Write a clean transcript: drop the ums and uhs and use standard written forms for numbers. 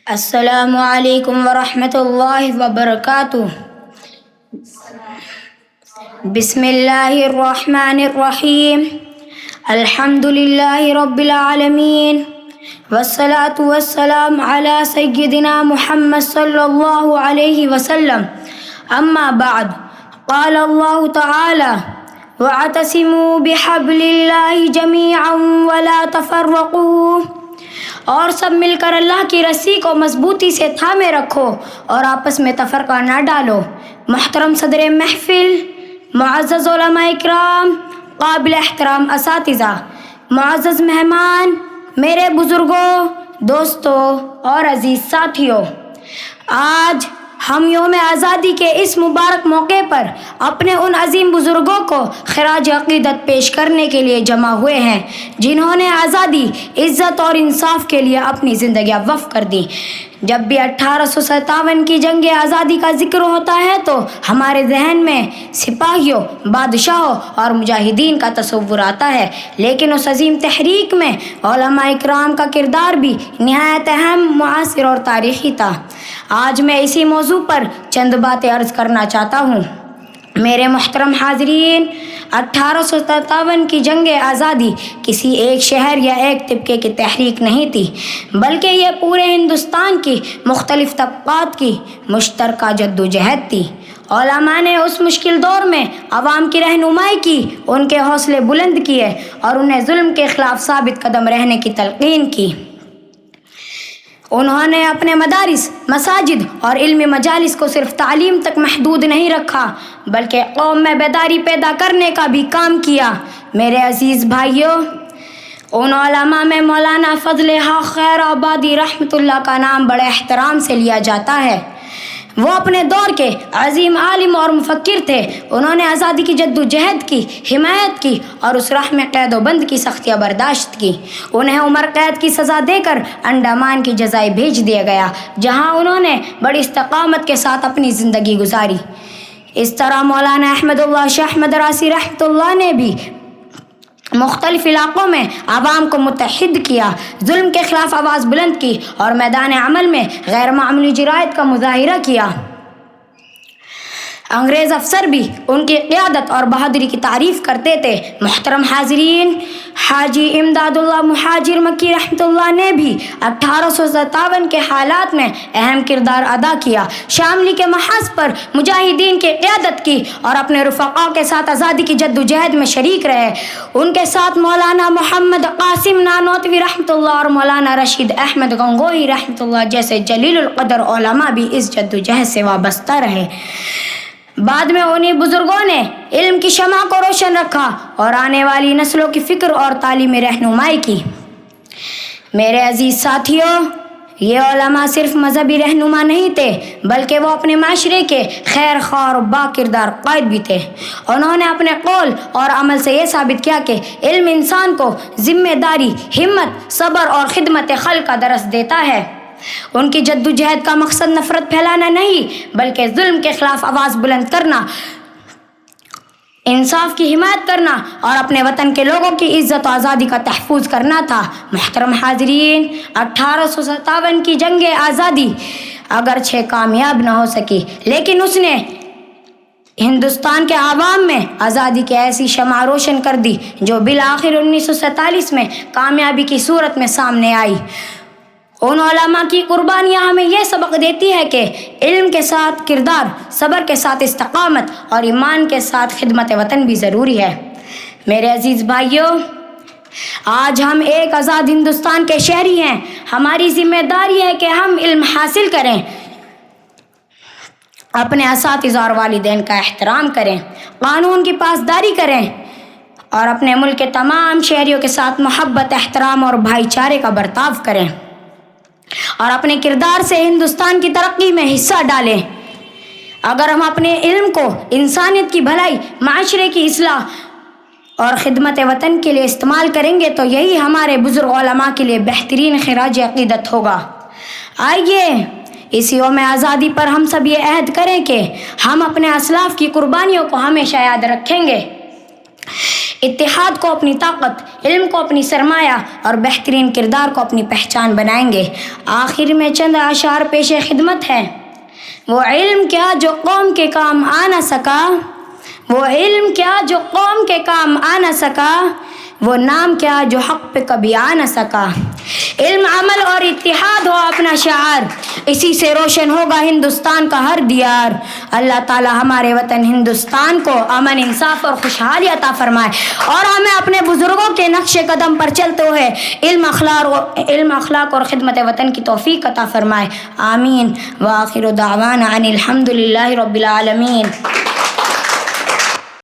السلام علیکم ورحمۃ اللہ وبرکاتہ۔ بسم اللہ الرحمن الرحیم۔ الحمد للہ رب العالمین والصلاة والسلام علی سیدنا محمد صلی اللہ علیہ وسلم۔ اما بعد، قال اللہ تعالی واعتصموا بحبل اللہ جمیعا ولا تفرقوا، اور سب مل کر اللہ کی رسی کو مضبوطی سے تھامے رکھو اور آپس میں تفرقہ نہ ڈالو۔ محترم صدر محفل، معزز علماء اکرام، قابل احترام اساتذہ، معزز مہمان، میرے بزرگوں، دوستوں اور عزیز ساتھیوں، آج ہم یوم آزادی کے اس مبارک موقع پر اپنے ان عظیم بزرگوں کو خراج عقیدت پیش کرنے کے لیے جمع ہوئے ہیں جنہوں نے آزادی، عزت اور انصاف کے لیے اپنی زندگیاں وقف کر دیں۔ جب بھی 1857 کی جنگ آزادی کا ذکر ہوتا ہے تو ہمارے ذہن میں سپاہیوں، بادشاہوں اور مجاہدین کا تصور آتا ہے، لیکن اس عظیم تحریک میں علماء اکرام کا کردار بھی نہایت اہم، معاصر اور تاریخی تھا۔ آج میں اسی موضوع پر چند باتیں عرض کرنا چاہتا ہوں۔ میرے محترم حاضرین، 1857 کی جنگ آزادی کسی ایک شہر یا ایک طبقے کی تحریک نہیں تھی، بلکہ یہ پورے ہندوستان کی مختلف طبقات کی مشترکہ جدوجہد تھی۔ علماء نے اس مشکل دور میں عوام کی رہنمائی کی، ان کے حوصلے بلند کیے اور انہیں ظلم کے خلاف ثابت قدم رہنے کی تلقین کی۔ انہوں نے اپنے مدارس، مساجد اور علمی مجالس کو صرف تعلیم تک محدود نہیں رکھا، بلکہ قوم میں بیداری پیدا کرنے کا بھی کام کیا۔ میرے عزیز بھائیوں، ان علماء میں مولانا فضل حق خیر آبادی رحمۃ اللہ کا نام بڑے احترام سے لیا جاتا ہے۔ وہ اپنے دور کے عظیم عالم اور مفکر تھے۔ انہوں نے آزادی کی جدوجہد کی حمایت کی اور اس راہ میں قید و بند کی سختیاں برداشت کی۔ انہیں عمر قید کی سزا دے کر انڈمان کی جزائر بھیج دیا گیا، جہاں انہوں نے بڑی استقامت کے ساتھ اپنی زندگی گزاری۔ اس طرح مولانا احمد اللہ شاہ احمد راسی رحمۃ اللہ نے بھی مختلف علاقوں میں عوام کو متحد کیا، ظلم کے خلاف آواز بلند کی اور میدان عمل میں غیر معمولی جرأت کا مظاہرہ کیا۔ انگریز افسر بھی ان کی قیادت اور بہادری کی تعریف کرتے تھے۔ محترم حاضرین، حاجی امداد اللہ مہاجر مکی رحمۃ اللہ نے بھی 1857 کے حالات میں اہم کردار ادا کیا۔ شاملی کے محاذ پر مجاہدین کی قیادت کی اور اپنے رفقاء کے ساتھ آزادی کی جدوجہد میں شریک رہے۔ ان کے ساتھ مولانا محمد قاسم نانوتوی رحمۃ اللہ اور مولانا رشید احمد گنگوہی رحمۃ اللہ جیسے جلیل القدر علماء بھی اس جدوجہد سے وابستہ رہے۔ بعد میں انہی بزرگوں نے علم کی شمع کو روشن رکھا اور آنے والی نسلوں کی فکر اور تعلیمی رہنمائی کی۔ میرے عزیز ساتھیوں، یہ علماء صرف مذہبی رہنما نہیں تھے، بلکہ وہ اپنے معاشرے کے خیر خواہ اور با کردار قائد بھی تھے۔ انہوں نے اپنے قول اور عمل سے یہ ثابت کیا کہ علم انسان کو ذمہ داری، ہمت، صبر اور خدمت خلق کا درس دیتا ہے۔ ان کی جدوجہد کا مقصد نفرت پھیلانا نہیں، بلکہ ظلم کے خلاف آواز بلند کرنا، انصاف کی حمایت کرنا اور اپنے وطن کے لوگوں کی عزت و آزادی کا تحفظ کرنا تھا۔ محترم حاضرین، 1857 کی جنگ آزادی اگرچہ کامیاب نہ ہو سکی، لیکن اس نے ہندوستان کے عوام میں آزادی کی ایسی شمع روشن کر دی جو بالآخر 1947 میں کامیابی کی صورت میں سامنے آئی۔ ان علماء کی قربانیاں ہمیں یہ سبق دیتی ہے کہ علم کے ساتھ کردار، صبر کے ساتھ استقامت اور ایمان کے ساتھ خدمت وطن بھی ضروری ہے۔ میرے عزیز بھائیوں، آج ہم ایک آزاد ہندوستان کے شہری ہیں۔ ہماری ذمہ داری ہے کہ ہم علم حاصل کریں، اپنے اساتذہ اور والدین کا احترام کریں، قانون کی پاسداری کریں اور اپنے ملک کے تمام شہریوں کے ساتھ محبت، احترام اور بھائی چارے کا برتاؤ کریں اور اپنے کردار سے ہندوستان کی ترقی میں حصہ ڈالیں۔ اگر ہم اپنے علم کو انسانیت کی بھلائی، معاشرے کی اصلاح اور خدمت وطن کے لیے استعمال کریں گے تو یہی ہمارے بزرگ علماء کے لیے بہترین خراج عقیدت ہوگا۔ آئیے اس یوم آزادی پر ہم سب یہ عہد کریں کہ ہم اپنے اسلاف کی قربانیوں کو ہمیشہ یاد رکھیں گے۔ اتحاد کو اپنی طاقت، علم کو اپنی سرمایہ اور بہترین کردار کو اپنی پہچان بنائیں گے۔ آخر میں چند اشعار پیش خدمت ہے۔ وہ علم کیا جو قوم کے کام آ نہ سکا، وہ علم کیا جو قوم کے کام آ نہ سکا، وہ نام کیا جو حق پہ کبھی آ نہ سکا۔ علم، عمل اور اتحاد ہو اپنا شعار، اسی سے روشن ہوگا ہندوستان کا ہر دیار۔ اللہ تعالی ہمارے وطن ہندوستان کو امن، انصاف اور خوشحالی عطا فرمائے، اور ہمیں اپنے بزرگوں کے نقش قدم پر چلتے ہوئے علم، اخلاق اور خدمت وطن کی توفیق عطا فرمائے۔ آمین۔ وآخر دعوانا ان الحمد للہ رب العالمین۔